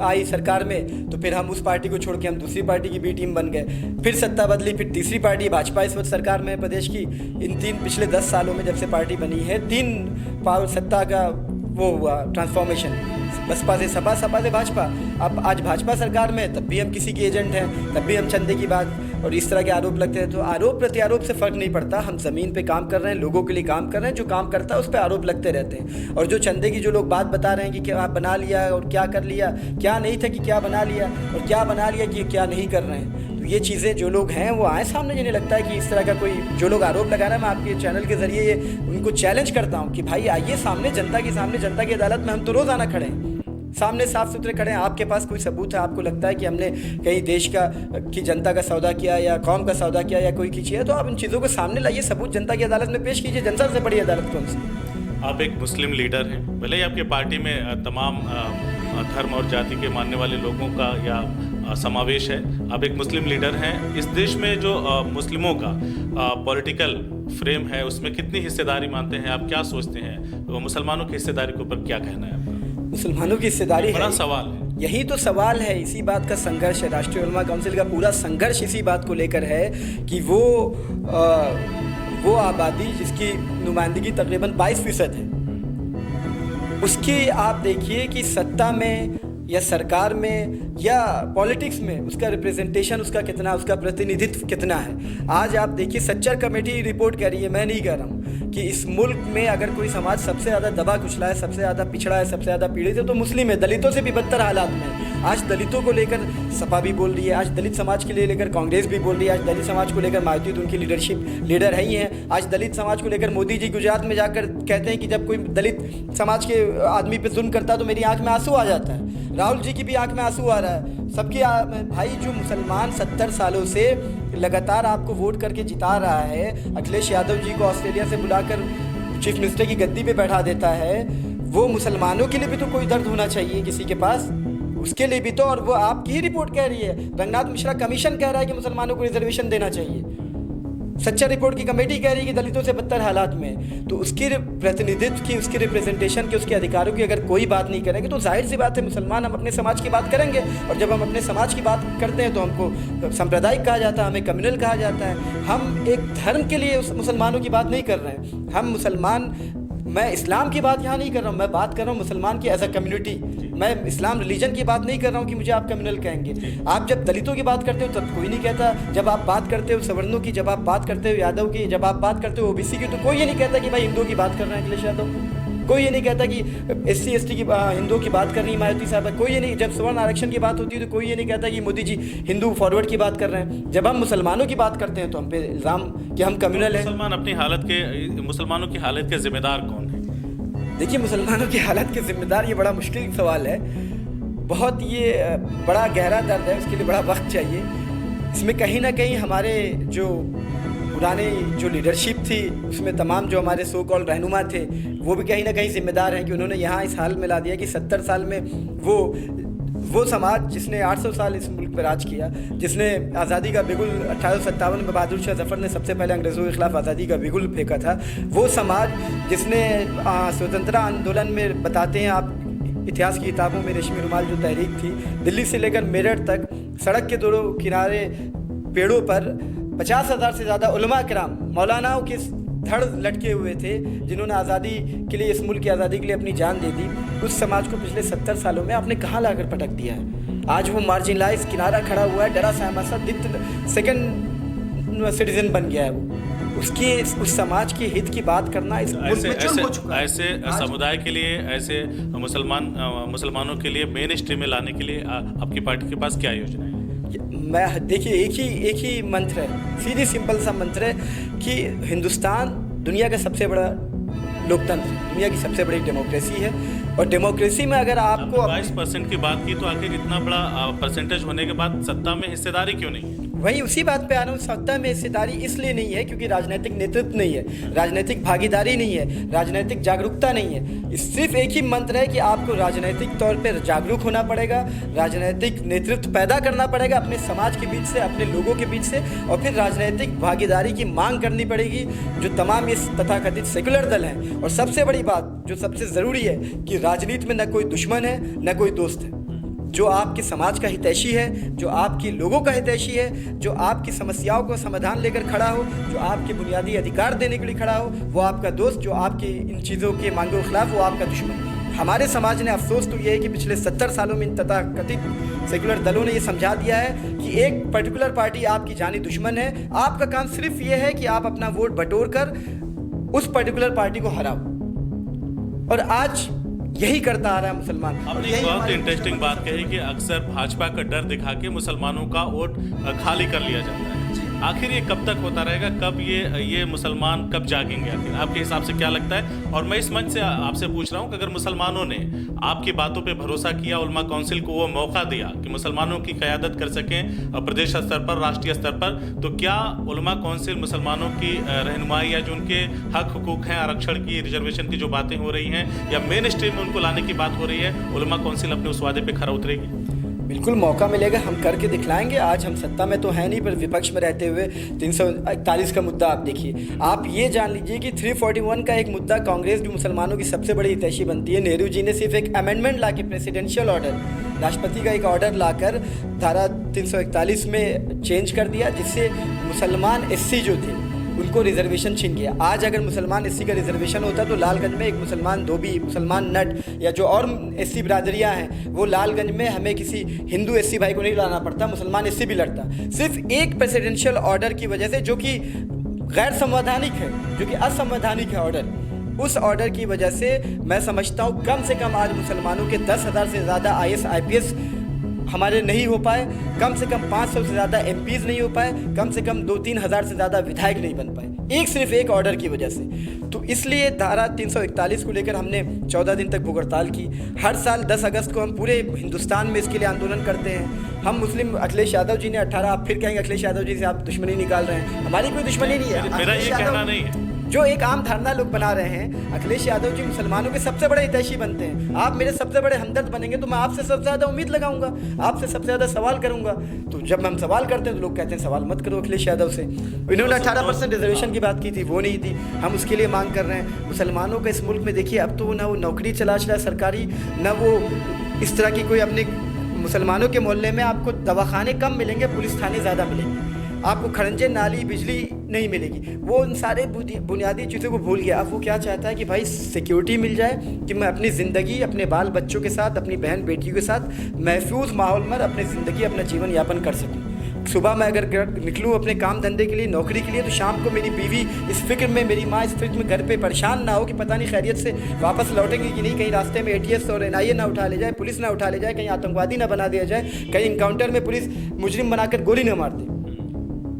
आई सरकार में, तो फिर हम उस पार्टी को छोड़ के हम दूसरी पार्टी की बी टीम बन गए। फिर सत्ता बदली, फिर तीसरी पार्टी, भाजपा इस वक्त सरकार में है प्रदेश की। इन पिछले 10 सालों में जब से पार्टी बनी है, 3 सत्ता का वो हुआ ट्रांसफॉर्मेशन, बसपा से सपा, सपा से भाजपा। अब आज भाजपा सरकार में, तब भी हम किसी के एजेंट हैं, तब भी हम चंदे की बात और इस तरह के आरोप लगते हैं। तो आरोप प्रत्यारोप से फ़र्क नहीं पड़ता। हम ज़मीन पे काम कर रहे हैं, लोगों के लिए काम कर रहे हैं। जो काम करता है उस पर आरोप लगते रहते हैं। और जो चंदे की जो लोग बात बता रहे हैं कि क्या बना लिया और क्या कर लिया, क्या नहीं था कि क्या बना लिया और क्या बना लिया कि क्या नहीं कर रहे हैं, तो ये चीज़ें जो लोग हैं वो आए सामने। जिन्हें लगता है कि इस तरह का कोई जो लोग आरोप लगा रहा है, मैं आपके चैनल के ज़रिए ये उनको चैलेंज करता हूँ कि भाई आइए सामने, जनता के सामने, जनता की अदालत में हम तो रोज़ाना खड़े हैं, सामने साफ सुथरे खड़े हैं। आपके पास कोई सबूत है, आपको लगता है कि हमने कहीं देश की जनता का सौदा किया या कौम का सौदा किया या कोई की चीज़ है, तो आप इन चीज़ों को सामने लाइए, सबूत जनता की अदालत में पेश कीजिए। जनता से बड़ी अदालत कौन सी? आप एक मुस्लिम लीडर हैं, भले ही आपके पार्टी में तमाम धर्म और जाति के मानने वाले लोगों का या समावेश है, आप एक मुस्लिम लीडर हैं। इस देश में जो मुस्लिमों का पॉलिटिकल फ्रेम है उसमें कितनी हिस्सेदारी मानते हैं आप? क्या सोचते हैं तो मुसलमानों की हिस्सेदारी के ऊपर क्या कहना है आपका? मुसलमानों की हिस्सेदारी बड़ा है, सवाल है। यही तो सवाल है, इसी बात का संघर्ष है। राष्ट्रीय उलमा काउंसिल का पूरा संघर्ष इसी बात को लेकर है कि वो आबादी जिसकी नुमाइंदगी तकरीबन 22% है, उसकी आप देखिए कि सत्ता में या सरकार में या पॉलिटिक्स में उसका रिप्रेजेंटेशन, उसका कितना, उसका प्रतिनिधित्व कितना है। आज आप देखिए, सच्चर कमेटी रिपोर्ट कह रही है, मैं नहीं कह रहा हूँ, कि इस मुल्क में अगर कोई समाज सबसे ज़्यादा दबा कुचला है, सबसे ज़्यादा पिछड़ा है, सबसे ज़्यादा पीड़ित है तो मुस्लिम है। दलितों से भी बदतर हालात में है। आज दलितों को लेकर सपा भी बोल रही है, आज दलित समाज के लिए लेकर कांग्रेस भी बोल रही है, आज दलित समाज को लेकर मायावती तो उनकी लीडर है ही हैं। आज दलित समाज को लेकर मोदी जी गुजरात में जाकर कहते हैं कि जब कोई दलित समाज के आदमी पे जुल्म करता है तो मेरी आंख में आंसू आ जाता है। राहुल जी की भी आंख में आंसू आ रहा है। सबकी भाई जो मुसलमान 70 सालों से लगातार आपको वोट करके जिता रहा है, अखिलेश यादव जी को ऑस्ट्रेलिया से बुलाकर चीफ मिनिस्टर की गद्दी पे बैठा देता है, वो मुसलमानों के लिए भी तो कोई दर्द होना चाहिए किसी के पास, उसके लिए भी तो। और वो आपकी ही रिपोर्ट कह रही है, रंगनाथ मिश्रा कमीशन कह रहा है कि मुसलमानों को रिजर्वेशन देना चाहिए, सच्चा रिपोर्ट की कमेटी कह रही है कि दलितों से बदतर हालात में। तो उसकी प्रतिनिधित्व की, उसकी रिप्रेजेंटेशन की, उसके अधिकारों की अगर कोई बात नहीं करेंगे तो जाहिर सी बात है मुसलमान हम अपने समाज की बात करेंगे। और जब हम अपने समाज की बात करते हैं तो हमको सांप्रदायिक कहा जाता है, हमें कम्युनल कहा जाता है। हम एक धर्म के लिए उस मुसलमानों की बात नहीं कर रहे हैं। हम मुसलमान, मैं इस्लाम की बात यहाँ नहीं कर रहा हूँ, मैं बात कर रहा हूँ मुसलमान की एज अ कम्युनिटी। मैं इस्लाम रिलीजन की बात नहीं कर रहा हूँ कि मुझे आप कम्युनल कहेंगे। आप जब दलितों की बात करते हो तब कोई नहीं कहता, जब आप बात करते हो सवर्णों की, जब आप बात करते हो यादव की, जब आप बात करते हो ओबीसी की, तो कोई ये नहीं कहता कि भाई हिंदुओं की बात कर रहे हैं अखिलेश यादव, कोई ये नहीं कहता कि SC ST की हिंदुओं की बात कर रही है मायावती साहब, कोई ये नहीं। जब सवर्ण आरक्षण की बात होती है तो कोई ये नहीं कहता कि मोदी जी हिंदू फॉरवर्ड की बात कर रहे हैं। जब हम मुसलमानों की बात करते हैं तो हम पे इल्ज़ाम कि हम कम्युनल हैं। मुसलमानों की हालत के जिम्मेदार कौन है? देखिए, मुसलमानों की हालत के जिम्मेदार, ये बड़ा मुश्किल सवाल है, बहुत ये बड़ा गहरा दर्द है, उसके लिए बड़ा वक्त चाहिए। इसमें कहीं ना कहीं हमारे जो पुराने जो लीडरशिप थी उसमें तमाम जो हमारे सो कॉल्ड रहनुमा थे वो भी कहीं ना कहीं जिम्मेदार हैं कि उन्होंने यहाँ इस हाल में ला दिया कि 70 साल में वो समाज जिसने 800 साल इस मुल्क पर राज किया, जिसने आज़ादी का बिगुल 1857 में बहादुर शाह जफ़र ने सबसे पहले अंग्रेज़ों के ख़िलाफ़ आज़ादी का बिगुल फेंका था, वो समाज जिसने स्वतंत्रता आंदोलन में बताते हैं आप इतिहास की किताबों में रेशमी रुमाल जो तहरीक थी, दिल्ली से लेकर मेरठ तक सड़क के दोनों किनारे पेड़ों पर 50,000 से ज़्यादा उलमा किराम, मौलानाओं के धड़ लटके हुए थे जिन्होंने आज़ादी के लिए, इस मुल्क की आज़ादी के लिए अपनी जान दे दी। उस समाज को पिछले 70 सालों में आपने कहाँ लाकर पटक दिया है? आज वो मार्जिनलाइज किनारा खड़ा हुआ है, डरा सहमा सा सेकंड सिटीजन बन गया है। वो उसकी उस समाज के हित की बात करना इस मुल्क में चुन हो चुका है। ऐसे समुदाय के लिए, ऐसे मुसलमानों के लिए मेन स्ट्रीम में लाने के लिए आपकी पार्टी के पास क्या योजना है? मैं देखिए, एक ही मंत्र है, सीधी सिंपल सा मंत्र है कि हिंदुस्तान दुनिया का सबसे बड़ा लोकतंत्र, दुनिया की सबसे बड़ी डेमोक्रेसी है। और डेमोक्रेसी में अगर आपको 22% की बात की तो आखिर इतना बड़ा परसेंटेज होने के बाद सत्ता में हिस्सेदारी क्यों नहीं है? वही उसी बात पे आ रहा हूँ। सत्ता में हिस्सेदारी इसलिए नहीं है क्योंकि राजनीतिक नेतृत्व नहीं है, राजनीतिक भागीदारी नहीं है, राजनीतिक जागरूकता नहीं है। सिर्फ एक ही मंत्र है कि आपको राजनीतिक तौर पे जागरूक होना पड़ेगा, राजनीतिक नेतृत्व पैदा करना पड़ेगा अपने समाज के बीच से, अपने लोगों के बीच से, और फिर राजनीतिक भागीदारी की मांग करनी पड़ेगी जो तमाम ये तथाकथित सेकुलर दल हैं। और सबसे बड़ी बात जो सबसे ज़रूरी है कि राजनीति में न कोई दुश्मन है न कोई दोस्त है। जो आपके समाज का हितैषी है, जो आपके लोगों का हितैषी है, जो आपकी समस्याओं को समाधान लेकर खड़ा हो, जो आपके बुनियादी अधिकार देने के लिए खड़ा हो, वो आपका दोस्त। जो आपकी इन चीज़ों के मांगों के खिलाफ, वो आपका दुश्मन। हमारे समाज ने अफसोस तो ये है कि पिछले 70 सालों में इन तथाकथित सेकुलर दलों ने ये समझा दिया है कि एक पर्टिकुलर पार्टी आपकी जानी दुश्मन है। आपका काम सिर्फ ये है कि आप अपना वोट बटोर कर उस पर्टिकुलर पार्टी को हराओ। और आज यही करता आ रहा है मुसलमान। आपने एक बहुत इंटरेस्टिंग बात कही कि अक्सर भाजपा का डर दिखा के मुसलमानों का वोट खाली कर लिया जाता है। आखिर ये कब तक होता रहेगा? कब ये मुसलमान कब जागेंगे? आखिर आपके हिसाब से क्या लगता है? और मैं इस मंच से आपसे पूछ रहा हूँ कि अगर मुसलमानों ने आपकी बातों पे भरोसा किया, उलमा काउंसिल को वो मौका दिया कि मुसलमानों की क़यादत कर सकें प्रदेश स्तर पर, राष्ट्रीय स्तर पर, तो क्या उलमा काउंसिल मुसलमानों की रहनुमाई या जो उनके हक हुकूक हैं, आरक्षण की, रिजर्वेशन की जो बातें हो रही हैं या मेन स्ट्रीम में उनको लाने की बात हो रही है, उलमा काउंसिल अपने उस वादे पर खरा उतरेगी? बिल्कुल मौका मिलेगा, हम करके दिखलाएंगे। आज हम सत्ता में तो है नहीं, पर विपक्ष में रहते हुए 341 का मुद्दा आप देखिए। आप ये जान लीजिए कि 341 का एक मुद्दा कांग्रेस जो मुसलमानों की सबसे बड़ी हितैषी बनती है, नेहरू जी ने सिर्फ एक अमेंडमेंट ला के, प्रेसिडेंशियल ऑर्डर, राष्ट्रपति का एक ऑर्डर लाकर धारा 341 में चेंज कर दिया, जिससे मुसलमान SC जो थे उनको रिजर्वेशन छीन गया। आज अगर मुसलमान SC का रिजर्वेशन होता तो लालगंज में एक मुसलमान धोबी, मुसलमान नट या जो और SC बिरादरियाँ हैं, वो लालगंज में हमें किसी हिंदू SC भाई को नहीं लाना पड़ता, मुसलमान SC भी लड़ता। सिर्फ एक प्रेसिडेंशियल ऑर्डर की वजह से, जो कि गैर संवैधानिक है, जो कि असंवैधानिक है ऑर्डर, उस ऑर्डर की वजह से मैं समझता हूँ कम से कम आज मुसलमानों के 10,000 से ज़्यादा IAS IPS हमारे नहीं हो पाए, कम से कम 500 से ज़्यादा MPs नहीं हो पाए, कम से कम 2-3 हज़ार से ज़्यादा विधायक नहीं बन पाए, सिर्फ एक ऑर्डर की वजह से। तो इसलिए धारा 341 को लेकर हमने 14 दिन तक भूख हड़ताल की। हर साल 10 अगस्त को हम पूरे हिंदुस्तान में इसके लिए आंदोलन करते हैं। हम मुस्लिम अखिलेश यादव जी ने 18, आप फिर कहेंगे अखिलेश यादव जी से आप दुश्मनी निकाल रहे हैं, हमारी कोई दुश्मनी नहीं है। मेरा ये कहना नहीं है, जो एक आम धारणा लोग बना रहे हैं, अखिलेश यादव जी मुसलमानों के सबसे बड़े हितैषी बनते हैं। आप मेरे सबसे बड़े हमदर्द बनेंगे तो मैं आपसे सबसे ज़्यादा उम्मीद लगाऊंगा, आपसे सबसे ज़्यादा सवाल करूंगा। तो जब हम सवाल करते हैं तो लोग कहते हैं सवाल मत करो अखिलेश यादव से। इन्होंने 18% रिजर्वेशन की बात की थी, वो नहीं दी, हम उसके लिए मांग कर रहे हैं। मुसलमानों का इस मुल्क में देखिए अब तो ना वो नौकरी तलाश रहा है सरकारी, ना वो इस तरह की कोई अपने मुसलमानों के मोहल्ले में आपको दवाखाने कम मिलेंगे, पुलिस थाने ज़्यादा मिलेंगे, आपको खरंजे नाली बिजली नहीं मिलेगी। वो उन सारे बुनियादी चीज़ों को भूल गया। अब वो क्या चाहता है कि भाई सिक्योरिटी मिल जाए, कि मैं अपनी ज़िंदगी अपने बाल बच्चों के साथ, अपनी बहन बेटियों के साथ महफूज माहौल में अपनी ज़िंदगी अपना जीवन यापन कर सकूँ। सुबह मैं अगर निकलूँ अपने काम धंधे के लिए, नौकरी के लिए, तो शाम को मेरी बीवी इस फिक्र में, मेरी माँ इस फिक्र में घर पे परेशान ना हो कि पता नहीं खैरियत से वापस लौटेंगे कि नहीं, कहीं रास्ते में ATS और NIA ना उठा ले जाए, पुलिस ना उठा ले जाए, कहीं आतंकवादी ना बना दिया जाए, कहीं इनकाउंटर में पुलिस मुजरिम बनाकर गोली ना मार दे।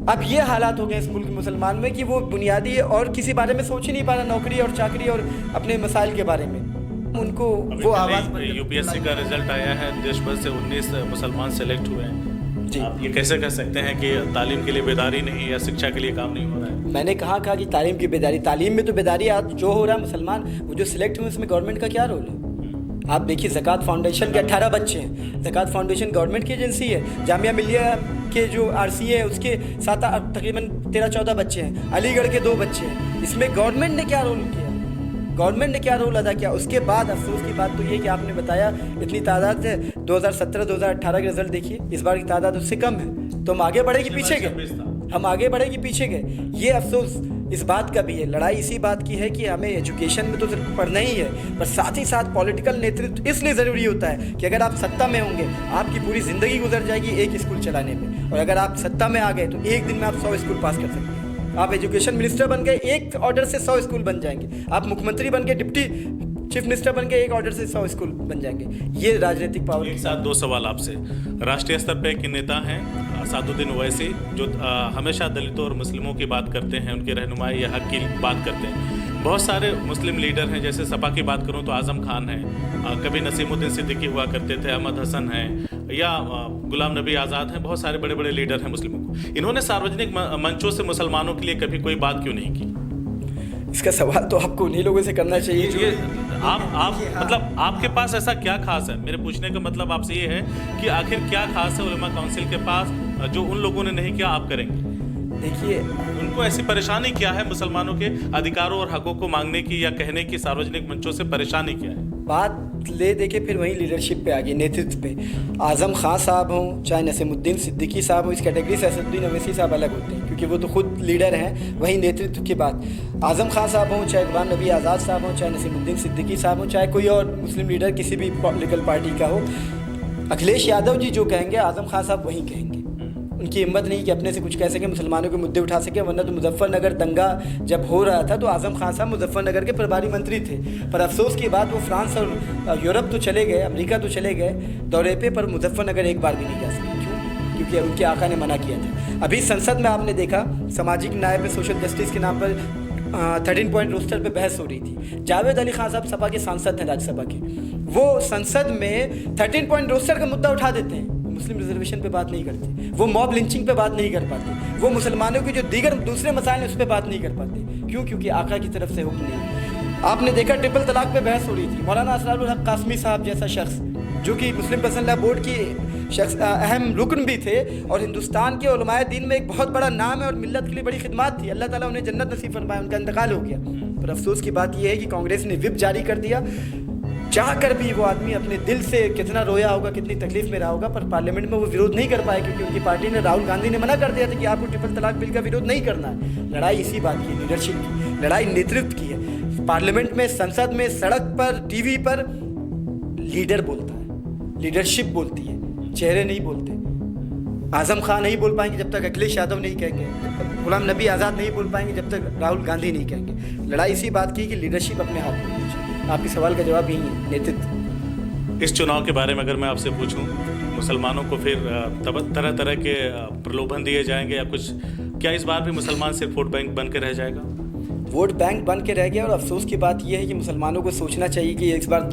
अब ये हालात हो गए इस मुल्क मुसलमान में कि वो बुनियादी और किसी बारे में सोच ही नहीं पा रहा, नौकरी और चाकरी और अपने मसाइल के बारे में। उनको वो आवाज़ UPSC का रिजल्ट आया है, देश भर से 19 मुसलमान सेलेक्ट हुए हैं जी। आप ये कैसे कह सकते हैं कि तालीम के लिए बेदारी नहीं या शिक्षा के लिए काम नहीं हो रहा है? मैंने कहा कि तालीम की बेदारी, तालीम में तो बेदारी आज जो हो रहा है, मुसलमान वो जो सिलेक्ट हुए उसमें गवर्नमेंट का क्या रोल है? आप देखिए ज़कात फाउंडेशन के 18 बच्चे हैं, ज़कात फाउंडेशन गवर्नमेंट की एजेंसी है। जामिया मिलिया के जो RCA है उसके साथ तकरीबन 13-14 बच्चे हैं, अलीगढ़ के 2 बच्चे हैं। इसमें गवर्नमेंट ने क्या रोल किया, गवर्नमेंट ने क्या रोल अदा किया? उसके बाद अफसोस की बात तो ये कि आपने बताया इतनी तादाद है, 2017-2018 के रिजल्ट देखिए, इस बार की तादाद उससे कम है। तो हम आगे बढ़े कि पीछे गए? हम आगे बढ़े कि पीछे गए? ये अफसोस इस बात का भी है। लड़ाई इसी बात की है कि हमें एजुकेशन में तो सिर्फ पढ़ना ही है, पर साथ ही साथ पॉलिटिकल नेतृत्व इसलिए ज़रूरी होता है कि अगर आप सत्ता में होंगे, आपकी पूरी ज़िंदगी गुजर जाएगी एक स्कूल चलाने में, और अगर आप सत्ता में आ गए तो एक दिन में आप 100 स्कूल पास कर सकते हैं। आप एजुकेशन मिनिस्टर बन गए, एक ऑर्डर से 100 स्कूल बन जाएंगे। आप मुख्यमंत्री बन गए, डिप्टी चीफ मिनिस्टर बन गए, एक ऑर्डर से 100 स्कूल बन जाएंगे। ये राजनीतिक पावर। एक साथ 2 सवाल आपसे। राष्ट्रीय स्तर पे एक नेता हैं सादुद्दीन ओवैसी, जो हमेशा दलितों और मुस्लिमों की बात करते हैं, उनके रहनुमाई या हक की बात करते हैं। बहुत सारे मुस्लिम लीडर हैं, जैसे सपा की बात करूं तो आज़म खान है, कभी नसीमुद्दीन सिद्दीकी हुआ करते थे, अहमद हसन है, या गुलाम नबी आज़ाद हैं। बहुत सारे बड़े बड़े लीडर हैं मुस्लिमों को। इन्होंने सार्वजनिक मंचों से मुसलमानों के लिए कभी कोई बात क्यों नहीं की? इसका सवाल तो आपको उन्हीं लोगों से करना चाहिए जो आप मतलब आपके पास ऐसा क्या खास है? मेरे पूछने का मतलब आपसे ये है कि आखिर क्या खास है उलमा काउंसिल के पास जो उन लोगों ने नहीं किया, आप करेंगे? देखिए, उनको ऐसी परेशानी क्या है मुसलमानों के अधिकारों और हकों को मांगने की या कहने की? सार्वजनिक मंचों से परेशानी क्या है? बात ले देखे फिर वहीं लीडरशिप पे आ गई, नेतृत्व पे। आज़म खान साहब हों चाहे नसीमुद्दीन सिद्दीकी साहब हों, इस कैटेगरी से असदुद्दीन ओवैसी साहब अलग होते हैं क्योंकि वो तो खुद लीडर हैं। वहीं नेतृत्व की बात, आज़म खान साहब हों चाहे गुलाम नबी आज़ाद साहब हों, चाहे नसीमुद्दीन सिद्दीकी साहब हों, चाहे कोई और मुस्लिम लीडर किसी भी पॉलिटिकल पार्टी का हो, अखिलेश यादव जी जो कहेंगे आज़म खान साहब वहीं कहेंगे। उनकी हिम्मत नहीं कि अपने से कुछ कह सके, मुसलमानों के मुद्दे उठा सके। वरना तो मुजफ्फरनगर दंगा जब हो रहा था तो आज़म खान साहब मुजफ्फरनगर के प्रभारी मंत्री थे, पर अफसोस की बात वो फ्रांस और यूरोप तो चले गए, अमेरिका तो चले गए दौरे पे, पर मुजफ्फरनगर एक बार भी नहीं जा सके। क्यों? क्योंकि उनके आका ने मना किया था। अभी संसद में आपने देखा सामाजिक न्याय पे, सोशल जस्टिस के नाम पर 13 पॉइंट रोस्टर पे बहस हो रही थी। जावेद अली खान साहब सपा के सांसद हैं राज्यसभा के, वो संसद में 13 पॉइंट रोस्टर का मुद्दा उठा देते हैं, मुस्लिम रिजर्वेशन पे बात नहीं करते, वो मॉब लिंचिंग पे बात नहीं कर पाते, वो मुसलमानों के जो दीगर दूसरे मसाइल हैं उस पर बात नहीं कर पाते। क्यों? क्योंकि आका की तरफ से हुक्म नहीं। आपने देखा ट्रिपल तलाक पे बहस हो रही थी, मौलाना असरारुल हक कासमी साहब जैसा शख्स जो कि मुस्लिम पर्सनल लॉ बोर्ड की शख्स अहम रुकन भी थे और हिंदुस्तान के उलमाए दीन में एक बहुत बड़ा नाम है और मिल्लत के लिए बड़ी खिदमत थी, अल्लाह ताला उन्हें जन्नत नसीब फरमाए, उनका इंतकाल हो गया। पर अफसोस की बात यह है कि कांग्रेस ने विप जारी कर दिया। चाह कर भी वो आदमी अपने दिल से कितना रोया होगा, कितनी तकलीफ में रहा होगा, पर पार्लियामेंट में वो विरोध नहीं कर पाए क्योंकि उनकी पार्टी ने, राहुल गांधी ने मना कर दिया था कि आपको ट्रिपल तलाक बिल का विरोध नहीं करना है। लड़ाई इसी बात की, लीडरशिप की, लड़ाई नेतृत्व की है। पार्लियामेंट में, संसद में, सड़क पर, टीवी पर लीडर बोलता है, लीडरशिप बोलती है, चेहरे नहीं बोलते। आज़म खान नहीं बोल पाएंगे जब तक अखिलेश यादव नहीं कहेंगे, गुलाम नबी आज़ाद नहीं बोल पाएंगे जब तक राहुल गांधी नहीं कहेंगे। लड़ाई इसी बात की कि लीडरशिप अपने हाथ में होनी चाहिए। आपके सवाल का जवाब यही है, नेतृत्व। इस चुनाव के बारे में अगर मैं आपसे पूछूं, मुसलमानों को फिर तरह तरह के प्रलोभन दिए जाएंगे या कुछ, क्या इस बार भी मुसलमान सिर्फ वोट बैंक बन के रह जाएगा? वोट बैंक बन के रह गया। और अफसोस की बात यह है कि मुसलमानों को सोचना चाहिए कि इस बार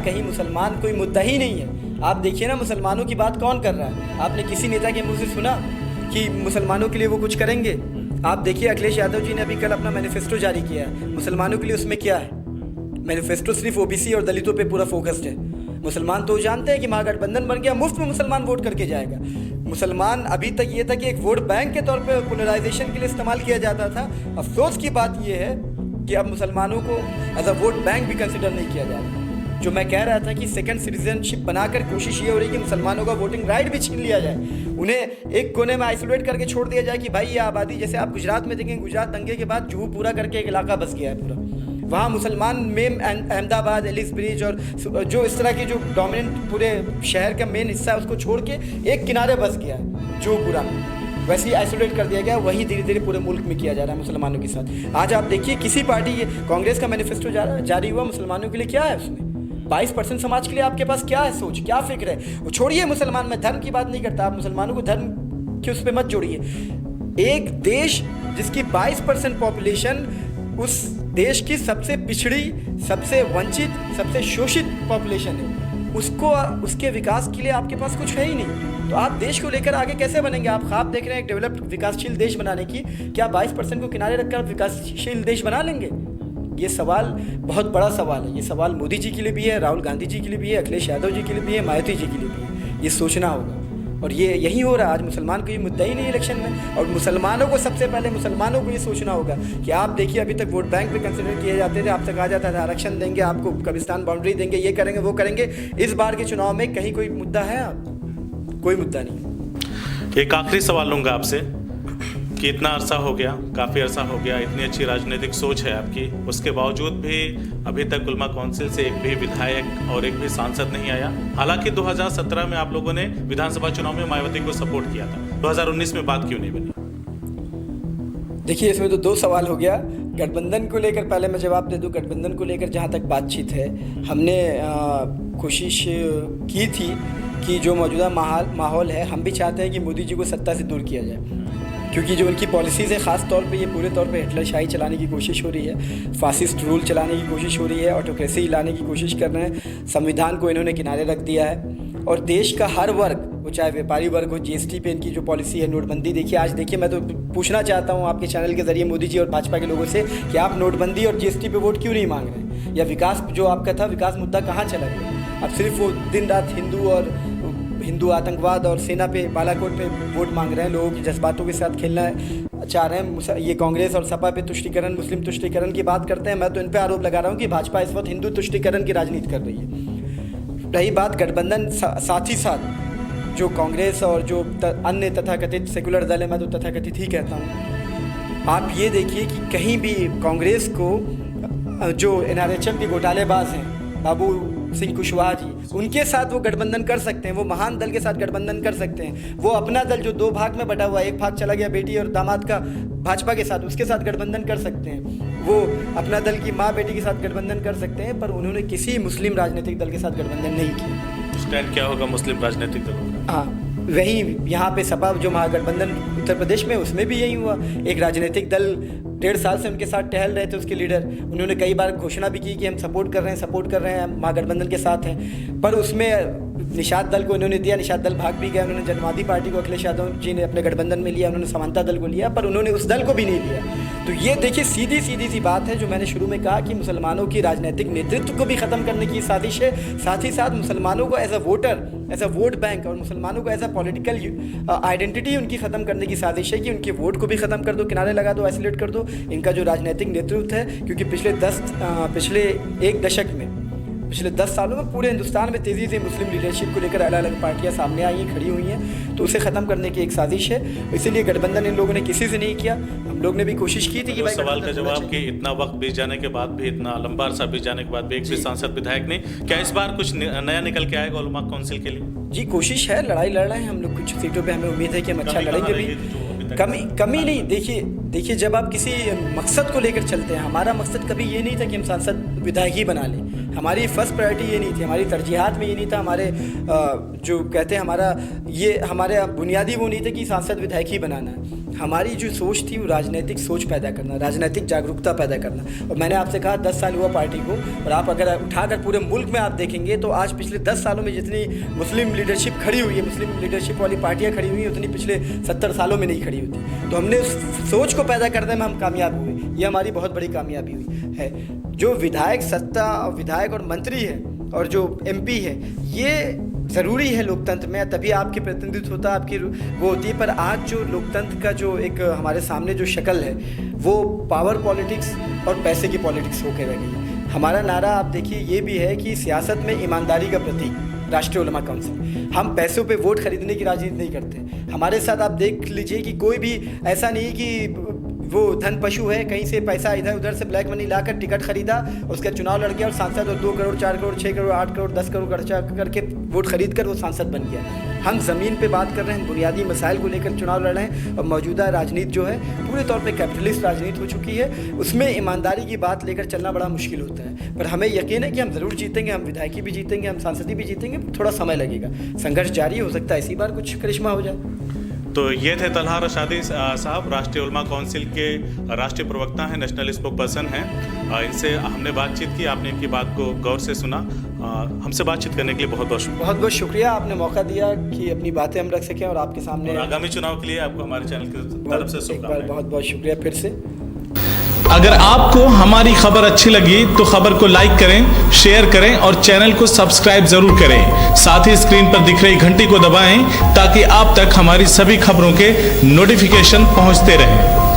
कहीं मुसलमान कोई मुद्दा ही नहीं है। आप देखिए ना, मुसलमानों की बात कौन कर रहा है? आपने किसी नेता के मुंह से सुना कि मुसलमानों के लिए वो कुछ करेंगे? आप देखिए, अखिलेश यादव जी ने अभी कल अपना मैनिफेस्टो जारी किया है, मुसलमानों के लिए उसमें क्या है? मैनिफेस्टो सिर्फ ओबीसी और दलितों पे पूरा फोकस्ड है। मुसलमान तो जानते हैं कि महागठबंधन बन गया, मुफ्त में मुसलमान वोट करके जाएगा। मुसलमान अभी तक ये था कि एक वोट बैंक के तौर पे पोलराइजेशन के लिए इस्तेमाल किया जाता था। अफसोस की बात ये है कि अब मुसलमानों को एज अ वोट बैंक भी कंसिडर नहीं किया जा रहा। जो मैं कह रहा था कि सेकंड सिटीजनशिप बनाकर कोशिश ये हो रही है कि मुसलमानों का वोटिंग राइट भी छीन लिया जाए, उन्हें एक कोने में आइसोलेट करके छोड़ दिया जाए कि भाई ये आबादी, जैसे आप गुजरात में देखेंगे, गुजरात दंगे के बाद जुहू पूरा करके एक इलाका बस गया है पूरा। वहाँ मुसलमान मेन अहमदाबाद, एलिस ब्रिज और जो इस तरह की जो डोमिनेंट पूरे शहर का मेन हिस्सा है उसको छोड़ के एक किनारे बस गया है जो पूरा वैसे ही आइसोलेट कर दिया गया। वही धीरे धीरे पूरे मुल्क में किया जा रहा है मुसलमानों के साथ। आज आप देखिए, किसी पार्टी, कांग्रेस का मैनिफेस्टो जारी हुआ, मुसलमानों के लिए क्या है उसमें? 22% समाज के लिए आपके पास क्या है सोच, क्या फिक्र है? वो छोड़िए मुसलमान, मैं धर्म की बात नहीं करता, आप मुसलमानों को धर्म के उस पर मत जोड़िए। एक देश जिसकी 22% पॉपुलेशन उस देश की सबसे पिछड़ी, सबसे वंचित, सबसे शोषित पॉपुलेशन है, उसके विकास के लिए आपके पास कुछ है ही नहीं। तो आप देश को लेकर आगे कैसे बनेंगे? आप ख्वाब देख रहे हैं एक डेवलप्ड विकासशील देश बनाने की, क्या 22% को किनारे रखकर आप विकासशील देश बना लेंगे? ये सवाल बहुत बड़ा सवाल है। ये सवाल मोदी जी के लिए भी है, राहुल गांधी जी के लिए भी है, अखिलेश यादव जी के लिए भी है, मायावती जी के लिए भी है। ये सोचना होगा, और ये यही हो रहा है। आज मुसलमान को ये मुद्दा ही नहीं है इलेक्शन में, और मुसलमानों को सबसे पहले मुसलमानों को ये सोचना होगा कि आप देखिए, अभी तक वोट बैंक पे कंसिडर किए जाते थे, आप तक आ जाता था आरक्षण देंगे, आपको कब्रिस्तान बाउंड्री देंगे, ये करेंगे वो करेंगे। इस बार के चुनाव में कहीं कोई मुद्दा है? आप कोई मुद्दा नहीं। एक आखिरी सवाल लूँगा आपसे कि इतना अरसा हो गया, काफ़ी अरसा हो गया, इतनी अच्छी राजनीतिक सोच है आपकी, उसके बावजूद भी अभी तक उलमा काउंसिल से एक भी विधायक और एक भी सांसद नहीं आया। हालांकि 2017 में आप लोगों ने विधानसभा चुनाव में मायावती को सपोर्ट किया था, 2019 में बात क्यों नहीं बनी? देखिए, इसमें तो दो सवाल हो गया। गठबंधन को लेकर पहले मैं जवाब दे दूं। गठबंधन को लेकर जहां तक बातचीत है, हमने कोशिश की थी कि जो मौजूदा माहौल है, हम भी चाहते हैं कि मोदी जी को सत्ता से दूर किया जाए, क्योंकि जो उनकी पॉलिसीज़ है, ख़ास तौर पे ये पूरे तौर पे हिटलरशाही चलाने की कोशिश हो रही है, फासिस्ट रूल चलाने की कोशिश हो रही है, ऑटोक्रेसी लाने की कोशिश कर रहे हैं। संविधान को इन्होंने किनारे रख दिया है, और देश का हर वर्ग, वो चाहे व्यापारी वर्ग हो, जीएसटी पे इनकी जो पॉलिसी है, नोटबंदी देखिए। आज देखिए, मैं तो पूछना चाहता हूँ आपके चैनल के ज़रिए मोदी जी और भाजपा के लोगों से कि आप नोटबंदी और जीएसटी पे वोट क्यों नहीं मांग रहे? या विकास जो आपका था, विकास मुद्दा कहाँ चला गया? अब सिर्फ वो दिन रात हिंदू आतंकवाद और सेना पे, बालाकोट पे वोट मांग रहे हैं, लोगों की जज्बातों के साथ खेलना चाह रहे हैं। ये कांग्रेस और सपा पे तुष्टीकरण, मुस्लिम तुष्टीकरण की बात करते हैं। मैं तो इन पे आरोप लगा रहा हूँ कि भाजपा इस वक्त हिंदू तुष्टीकरण की राजनीति कर रही है। रही बात गठबंधन, साथ ही साथ जो कांग्रेस और जो अन्य तथाकथित सेकुलर दल है, मैं तो तथाकथित ही कहता हूँ, आप ये देखिए कि कहीं भी कांग्रेस को जो NRHM के घोटालेबाज हैं, बाबू सिंह कुशवाहा जी, उनके साथ वो गठबंधन कर सकते हैं, वो महान दल के साथ गठबंधन कर सकते हैं। वो अपना दल जो दो भाग में बटा हुआ है, एक भाग चला गया बेटी और दामाद का भाजपा के साथ, उसके साथ गठबंधन कर सकते हैं। वो अपना दल की माँ बेटी के साथ गठबंधन कर सकते हैं, पर उन्होंने किसी मुस्लिम राजनीतिक दल के साथ गठबंधन नहीं किया। स्टैंड क्या होगा मुस्लिम राजनीतिक दलों का? हाँ, वही यहाँ पे सपा जो महागठबंधन उत्तर प्रदेश में, उसमें भी यही हुआ। एक राजनीतिक दल 1.5 साल से उनके साथ टहल रहे थे, उसके लीडर, उन्होंने कई बार घोषणा भी की कि हम सपोर्ट कर रहे हैं, महागठबंधन के साथ हैं, पर उसमें निषाद दल को इन्होंने दिया, निषाद दल भाग भी गया। उन्होंने जनवादी पार्टी को अखिलेश यादव जी ने अपने गठबंधन में लिया, उन्होंने समानता दल को लिया, पर उन्होंने उस दल को भी नहीं लिया। तो ये देखिए, सीधी सी बात है जो मैंने शुरू में कहा कि मुसलमानों की राजनीतिक नेतृत्व को भी ख़त्म करने की साजिश है। साथ ही साथ मुसलमानों को as a voter, as a vote bank, और मुसलमानों को एज अ पॉलिटिकल आइडेंटिटी उनकी ख़त्म करने की साजिश है कि उनके वोट को भी ख़त्म कर दो, किनारे लगा दो, आइसोलेट कर दो इनका जो राजनीतिक नेतृत्व है। क्योंकि पिछले एक दशक में, पिछले 10 सालों में पूरे हिंदुस्तान में तेज़ी से मुस्लिम लीडरशिप को लेकर अलग अलग पार्टियां सामने आई हैं, खड़ी हुई हैं, तो उसे ख़त्म करने की एक साजिश है। इसीलिए गठबंधन इन लोगों ने किसी से नहीं किया। हम लोग ने भी कोशिश की थी कि भाई सवाल का जवाब कि इतना वक्त बीत जाने के बाद भी, इतना लंबा अरसा बीत जाने के बाद भी एक भी सांसद विधायक ने, क्या इस बार कुछ नया निकल के आएगा उलमा काउंसिल के लिए? जी, कोशिश है, लड़ाई लड़ रहे हैं हम लोग, कुछ सीटों पे हमें उम्मीद है कि हम अच्छा लड़ेंगे भी। तक? कमी नहीं। देखिए जब आप किसी मकसद को लेकर चलते हैं, हमारा मकसद कभी ये नहीं था कि हम सांसद विधायक ही बना लें। हमारी फर्स्ट प्रायोरिटी ये नहीं थी, हमारी तरजीहात में ये नहीं था, हमारे जो कहते हैं हमारे बुनियादी वो नहीं था कि सांसद विधायक ही बनाना है। हमारी जो सोच थी वो राजनीतिक सोच पैदा करना, राजनीतिक जागरूकता पैदा करना। और मैंने आपसे कहा 10 साल हुआ पार्टी को, और आप अगर उठाकर पूरे मुल्क में आप देखेंगे तो आज पिछले 10 सालों में जितनी मुस्लिम लीडरशिप खड़ी हुई है, मुस्लिम लीडरशिप वाली पार्टियां खड़ी हुई हैं, उतनी पिछले 70 सालों में नहीं खड़ी होती। तो हमने उस सोच को पैदा करने में हम कामयाब हुए, ये हमारी बहुत बड़ी कामयाबी हुई है। जो विधायक सत्ता, विधायक और मंत्री है और जो MP है, ये ज़रूरी है लोकतंत्र में, तभी आपकी प्रतिनिधित्व होता है, आपकी वो होती है। पर आज जो लोकतंत्र का जो एक हमारे सामने जो शक्ल है, वो पावर पॉलिटिक्स और पैसे की पॉलिटिक्स होकर रह गई है। हमारा नारा आप देखिए ये भी है कि सियासत में ईमानदारी का प्रतीक राष्ट्रीय उलमा काउंसिल। हम पैसों पे वोट खरीदने की राजनीति नहीं करते। हमारे साथ आप देख लीजिए कि कोई भी ऐसा नहीं कि वो धन पशु है, कहीं से पैसा इधर उधर से ब्लैक मनी लाकर टिकट खरीदा, उसका चुनाव लड़ गया और सांसद, और 2 करोड़ 4 करोड़ 6 करोड़ 8 करोड़ 10 करोड़ खर्चा करके वोट खरीद कर वो सांसद बन गया। हम ज़मीन पे बात कर रहे हैं, बुनियादी मसाइल को लेकर चुनाव लड़ रहे हैं। और मौजूदा राजनीति जो है पूरे तौर पे कैपिटलिस्ट राजनीति हो चुकी है, उसमें ईमानदारी की बात लेकर चलना बड़ा मुश्किल होता है। पर हमें यकीन है कि हम ज़रूर जीतेंगे, हम विधायकी भी जीतेंगे, हम सांसदी भी जीतेंगे। थोड़ा समय लगेगा, संघर्ष जारी हो सकता है, इसी बार कुछ करिश्मा हो जाए। तो ये थे तलहा रशादी साहब, राष्ट्रीय उलमा काउंसिल के राष्ट्रीय प्रवक्ता हैं, नेशनल स्पोक पर्सन हैं। इनसे हमने बातचीत की, आपने इनकी बात को गौर से सुना। हमसे बातचीत करने के लिए बहुत बहुत शुक्रिया। आपने मौका दिया कि अपनी बातें हम रख सकें और आपके सामने। और आगामी चुनाव के लिए आपको हमारे चैनल की तरफ से शुभकामनाएं। बहुत बहुत शुक्रिया फिर से। अगर आपको हमारी खबर अच्छी लगी तो खबर को लाइक करें, शेयर करें और चैनल को सब्सक्राइब जरूर करें। साथ ही स्क्रीन पर दिख रही घंटी को दबाएं ताकि आप तक हमारी सभी खबरों के नोटिफिकेशन पहुंचते रहें।